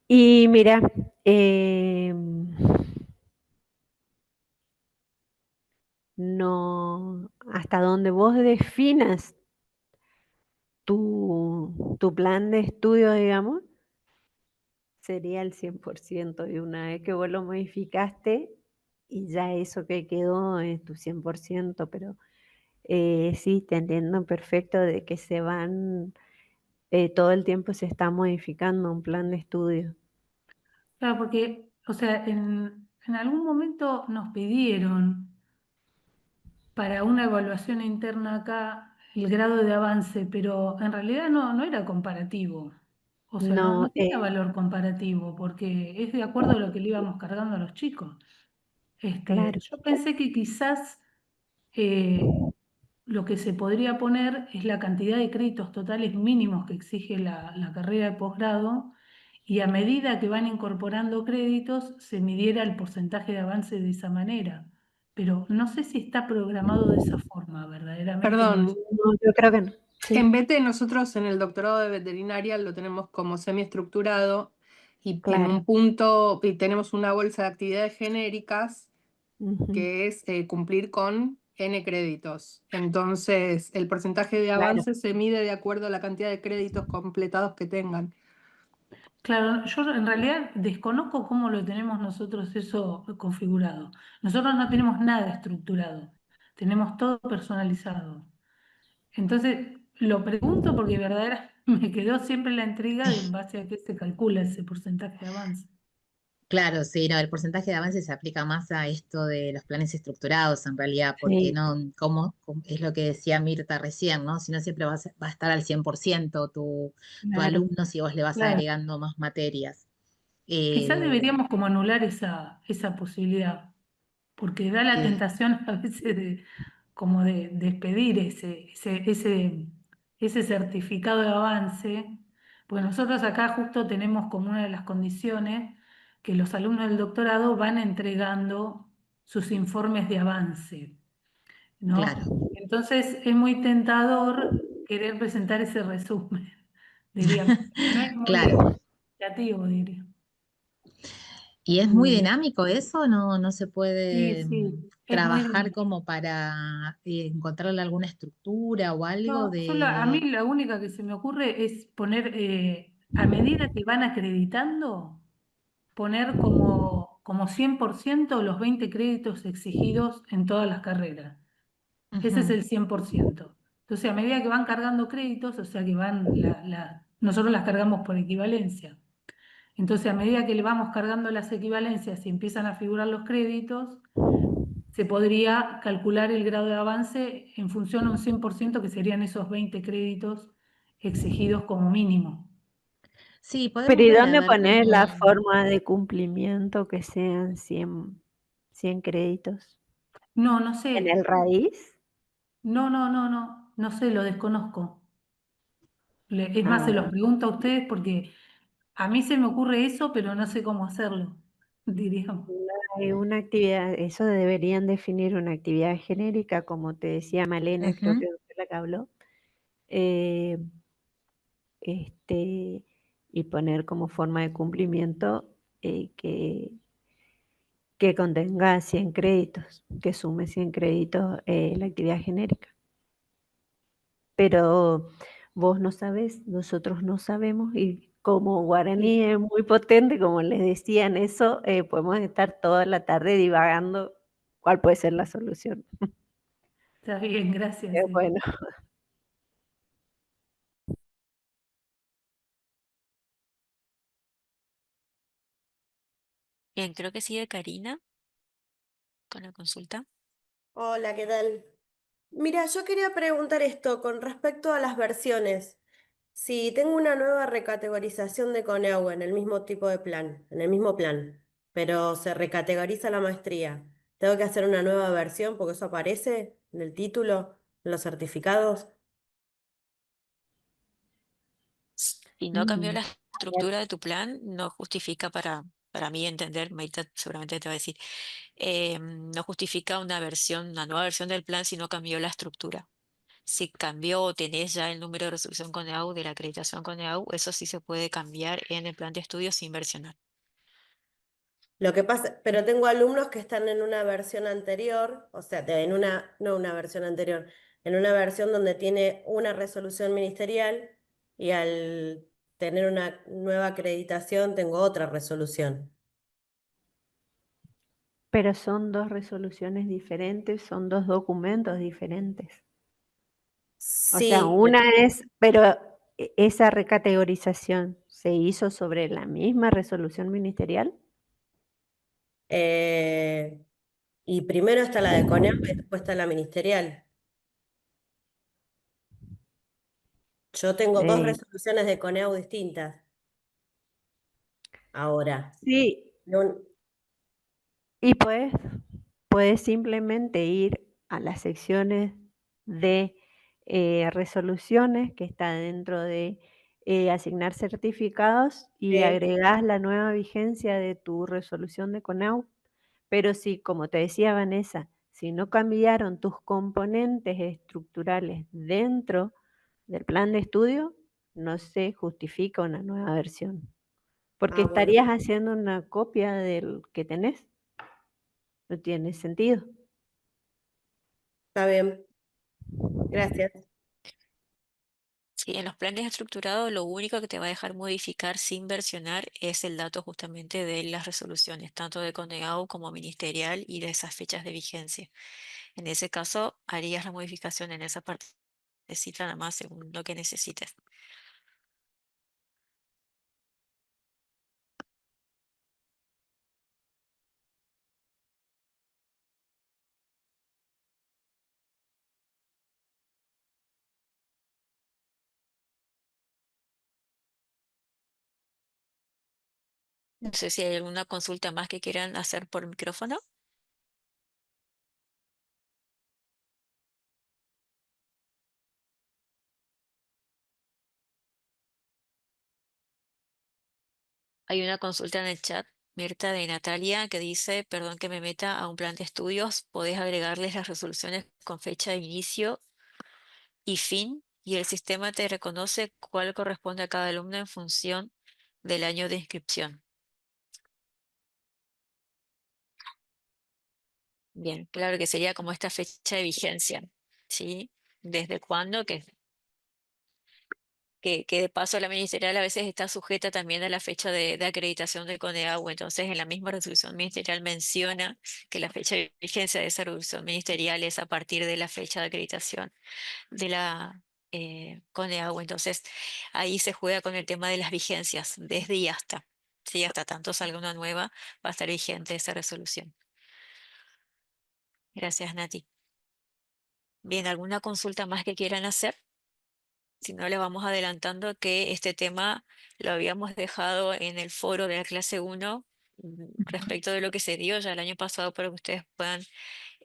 Y mira, em, no, hasta donde vos definas tu plan de estudio, digamos, sería el 100%. Y una vez que vos lo modificaste, y ya eso que quedó es tu 100%, pero sí, te entiendo perfecto de que se van, todo el tiempo se está modificando un plan de estudio. Claro, porque, o sea, en algún momento nos pidieron para una evaluación interna acá el grado de avance, pero en realidad no era comparativo. O sea, no No, tenía valor comparativo, porque es de acuerdo a lo que le íbamos cargando a los chicos. claro, Yo pensé que quizás eh, lo que se podría poner es la cantidad de créditos totales mínimos que exige la carrera de posgrado, y a medida que van incorporando créditos se midiera el porcentaje de avance de esa manera. Pero no sé si está programado de esa forma, verdaderamente no Perdón, es. no, yo creo que no. Sí, en BT nosotros en el doctorado de veterinaria lo tenemos como semiestructurado y en claro. un punto y tenemos una bolsa de actividades genéricas Ujú, que es cumplir con N créditos. Entonces, el porcentaje de claro. avance se mide de acuerdo a la cantidad de créditos completados que tengan. Claro, yo en realidad desconozco cómo lo tenemos nosotros eso configurado. Nosotros no tenemos nada estructurado, tenemos todo personalizado. Entonces, lo pregunto porque verdaderamente me quedó siempre la intriga de en base a qué se calcula ese porcentaje de avance. Claro, sí, no, el porcentaje de avance se aplica más a esto de los planes estructurados en realidad, porque Sí, no, como es lo que decía Mirta recién, ¿no? Si no siempre va a estar al 100% tu Claro, alumno si vos le vas claro. agregando más materias. Quizás Eh, deberíamos como anular esa posibilidad, porque da la y tentación a veces de como de despedir ese certificado de avance, pues nosotros acá justo tenemos como una de las condiciones que los alumnos del doctorado van entregando sus informes de avance, claro, ¿no? Entonces es muy tentador querer presentar ese resumen, diríamos. No es claro. muy creativo, diría. Y es muy mm, dinámico eso, no se Sí, puede sí, es muy trabajar dinámico. como para encontrarle alguna estructura o algo No, a mí de... la única que se me ocurre es poner, a medida que van acreditando, poner como 100% los 20 créditos exigidos en todas las carreras. Ese es Ujú. el 100%. Entonces, a medida que van cargando créditos, o sea que nosotros las cargamos por equivalencia. Entonces, a medida que le vamos cargando las equivalencias y empiezan a figurar los créditos, se podría calcular el grado de avance en función a un 100%, que serían esos 20 créditos exigidos como mínimo. Sí, pero podemos ¿y ver, a dónde ver poner la cómo... forma de cumplimiento que sean 100 créditos? No, no ¿En sé. el raíz? No sé, lo desconozco. Es más, se los Ah, pregunto a ustedes porque a mí se me ocurre eso, pero no sé cómo hacerlo, diríamos. hay una actividad, eso deberían definir una actividad genérica, como te decía Malena, creo Ujú. que fue la que habló, eh, este, y poner como forma de cumplimiento que contenga 100 créditos, que sume 100 créditos la actividad genérica. Pero vos no sabés, nosotros no sabemos, y como Sí, guaraní es muy potente, como les decía en eso, podemos estar toda la tarde divagando cuál puede ser la solución. está bien, gracias. Bueno. Bien, creo que sigue Karina con la consulta. Hola, ¿qué tal? Mira, yo quería preguntar esto con respecto a las versiones. Si tengo una nueva recategorización de Coneu en el mismo tipo de plan, en el mismo plan, pero se recategoriza la maestría, ¿tengo que hacer una nueva versión porque eso aparece en el título, en los certificados? Si no cambió Mm, la estructura de tu plan, no justifica para mí entender, Maite seguramente te va a decir, no justifica una nueva versión del plan si no cambió la estructura. Si cambió o tenés ya el número de resolución CONEAU de la acreditación CONEAU, eso sí se puede cambiar en el plan de estudio sin versionar. Lo que pasa, pero tengo alumnos que están en una versión anterior, o sea, no una versión anterior, en una versión donde tiene una resolución ministerial y al tener una nueva acreditación tengo otra resolución. Pero son dos resoluciones diferentes, son dos documentos diferentes. O sea, Sí, una es, pero esa recategorización se hizo sobre la misma resolución ministerial. y primero está la de CONEAU y después está la ministerial. Yo tengo dos Eh, resoluciones de CONEAU distintas ahora. sí, No- y puedes simplemente ir a las secciones de resoluciones que está dentro de asignar certificados y agregás la nueva vigencia de tu resolución de CONAU. Pero si, como te decía Vanessa, si no cambiaron tus componentes estructurales dentro del plan de estudio, no se justifica una nueva versión, porque Ah, bueno, estarías haciendo una copia del que tenés. No tiene sentido. está bien. Gracias. Sí, en los planes estructurados lo único que te va a dejar modificar sin versionar es el dato justamente de las resoluciones, tanto de CONEAU como ministerial y de esas fechas de vigencia. En ese caso, harías la modificación en esa partecita nada más según lo que necesites. No sé si hay alguna consulta más que quieran hacer por micrófono. Hay una consulta en el chat, Mirta, de Natalia, que dice, perdón que me meta a un plan de estudios, podés agregarles las resoluciones con fecha de inicio y fin, y el sistema te reconoce cuál corresponde a cada alumno en función del año de inscripción. Bien, claro que sería como esta fecha de vigencia, ¿sí? ¿Desde cuándo? Que de paso la ministerial a veces está sujeta también a la fecha de acreditación del CONEAU. Entonces, en la misma resolución ministerial menciona que la fecha de vigencia de esa resolución ministerial es a partir de la fecha de acreditación de la CONEAU. Entonces, ahí se juega con el tema de las vigencias, desde y hasta. Sí, hasta tanto salga una nueva, va a estar vigente esa resolución. Gracias, Nati. Bien, ¿alguna consulta más que quieran hacer? Si no, les vamos adelantando que este tema lo habíamos dejado en el foro de la clase 1 respecto de lo que se dio ya el año pasado para que ustedes puedan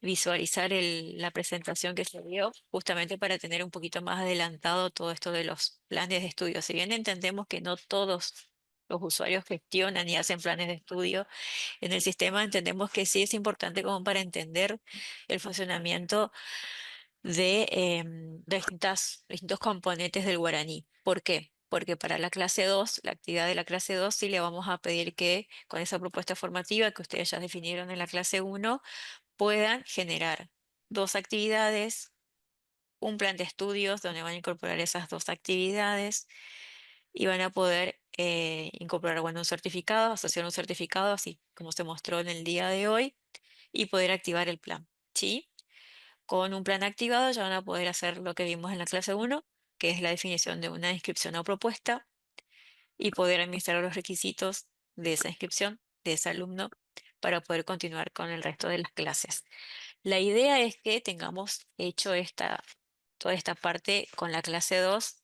visualizar la presentación que se dio, justamente para tener un poquito más adelantado todo esto de los planes de estudio. Si bien entendemos que no todos los usuarios gestionan y hacen planes de estudio en el sistema, entendemos que sí es importante como para entender el funcionamiento de distintos componentes del guaraní. ¿Por qué? Porque para la clase 2, la actividad de la clase 2, sí le vamos a pedir que con esa propuesta formativa que ustedes ya definieron en la clase 1, puedan generar dos actividades, un plan de estudios donde van a incorporar esas dos actividades y van a poder incorporar, bueno, un certificado, asociar un certificado, así como se mostró en el día de hoy, y poder activar el plan, ¿sí? Con un plan activado ya van a poder hacer lo que vimos en la clase 1, que es la definición de una inscripción o propuesta, y poder administrar los requisitos de esa inscripción, de ese alumno, para poder continuar con el resto de las clases. La idea es que tengamos hecho toda esta parte con la clase 2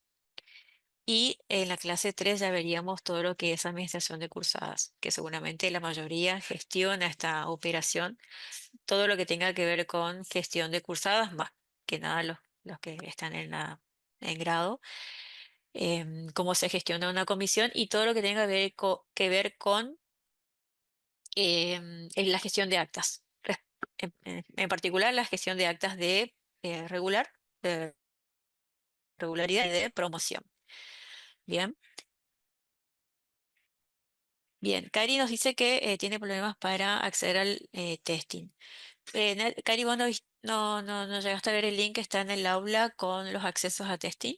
y en la clase 3 ya veríamos todo lo que es administración de cursadas, que seguramente la mayoría gestiona esta operación, todo lo que tenga que ver con gestión de cursadas, más que nada los que están en grado, cómo se gestiona una comisión y todo lo que tenga que ver con en la gestión de actas, en particular la gestión de actas de regular, regularidad y de promoción. Bien. Bien, Cari nos dice que tiene problemas para acceder al testing. Cari, vos no llegaste a ver el link que está en el aula con los accesos a testing.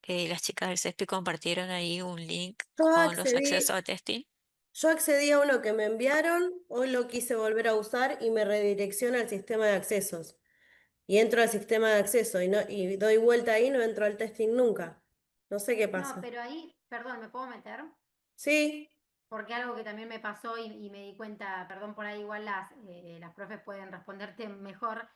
Las chicas del CESPI compartieron ahí un link Yo con los accesos accedí, a testing. yo accedí a uno que me enviaron, hoy lo quise volver a usar y me redirecciona al sistema de accesos. Y entro al sistema de acceso y doy vuelta ahí, no entro al testing nunca. No sé qué No, pasa. pero ahí, perdón, ¿me puedo meter? Sí, Porque algo que también me pasó y me di cuenta, perdón por ahí, igual las profes pueden responderte mejor,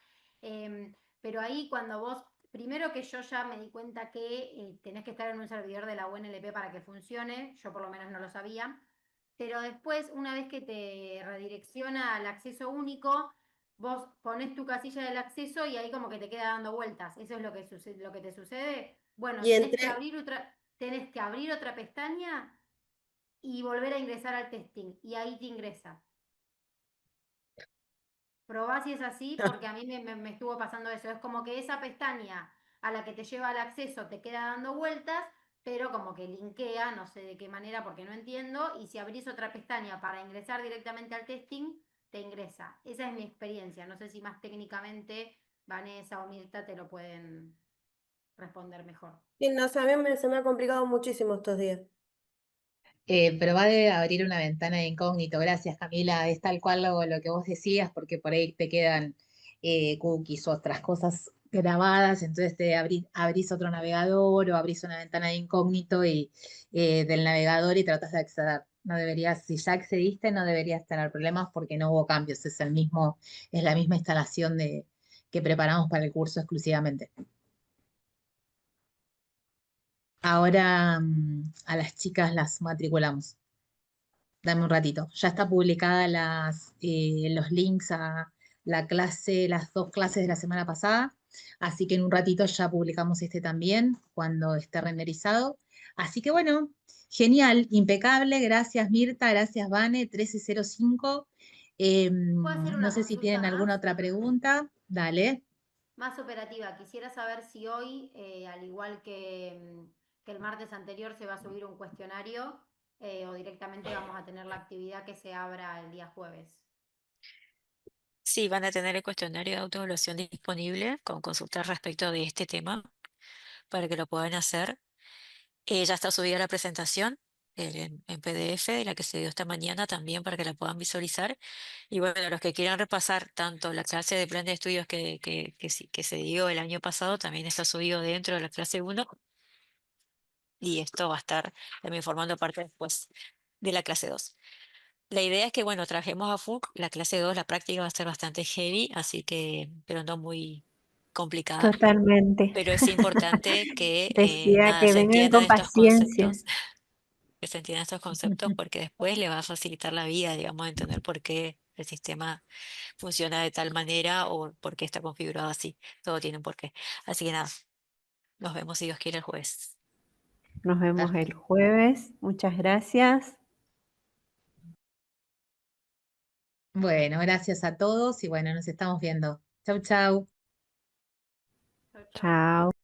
pero ahí cuando vos, primero que yo ya me di cuenta que tenés que estar en un servidor de la UNLP para que funcione, yo por lo menos no lo sabía, pero después, una vez que te redirecciona al acceso único, vos pones tu casilla del acceso y ahí como que te queda dando vueltas. ¿Eso es lo que sucede, lo que te sucede? Bueno, y entré. tenés que abrir otra pestaña y volver a ingresar al testing y ahí te ingresa. Probá si es así porque a mí me estuvo pasando eso. Es como que esa pestaña a la que te lleva al acceso te queda dando vueltas, pero como que linkea, no sé de qué manera porque no entiendo, y si abrís otra pestaña para ingresar directamente al testing, te ingresa. Esa es mi experiencia. No sé si más técnicamente Vanessa o Mirta te lo pueden responder mejor. Sí, no sé, se me ha complicado muchísimo estos días. Probá de abrir una ventana de incógnito. Gracias, Camila. Es tal cual lo que vos decías, porque por ahí te quedan cookies o otras cosas grabadas. Entonces abrís otro navegador o abrís una ventana de incógnito del navegador y tratás de acceder. No deberías, si ya accediste, no deberías tener problemas porque no hubo cambios. Es la misma instalación que preparamos para el curso exclusivamente. Ahora a las chicas las matriculamos. Dame un ratito. Ya está publicada los links a la clase, las 2 clases de la semana pasada. Así que en un ratito ya publicamos este también, cuando esté renderizado. Así que bueno, genial, impecable. Gracias Mirta, gracias Vane, 1305. ¿Puedo hacer No una sé si consulta tienen alguna más? otra pregunta. Dale. Más operativa. Quisiera saber si hoy, al igual que el martes anterior, se va a subir un cuestionario o directamente vamos a tener la actividad que se abra el día jueves. Sí, van a tener el cuestionario de autoevaluación disponible con consultas respecto de este tema para que lo puedan hacer. Ya está subida la presentación en PDF de la que se dio esta mañana también para que la puedan visualizar. Y bueno, los que quieran repasar tanto la clase de plan de estudios que se dio el año pasado, también está subido dentro de la clase 1. Y esto va a estar también formando parte después de la clase 2. La idea es que, bueno, trabajemos a full. La clase 2, la práctica va a ser bastante heavy, así que, pero no muy complicada. Totalmente. Pero es importante que, Decía nada, que se vengan entiendan con estos paciencia. conceptos, que se entiendan estos conceptos porque después le va a facilitar la vida, digamos, entender por qué el sistema funciona de tal manera o por qué está configurado así. Todo tiene un porqué. Así que nada, nos vemos si Dios quiere el jueves. Nos vemos el Perfecto. jueves. Muchas gracias. Bueno, gracias a todos y bueno, nos estamos viendo. Chau, chau. Chau, chau. Chao.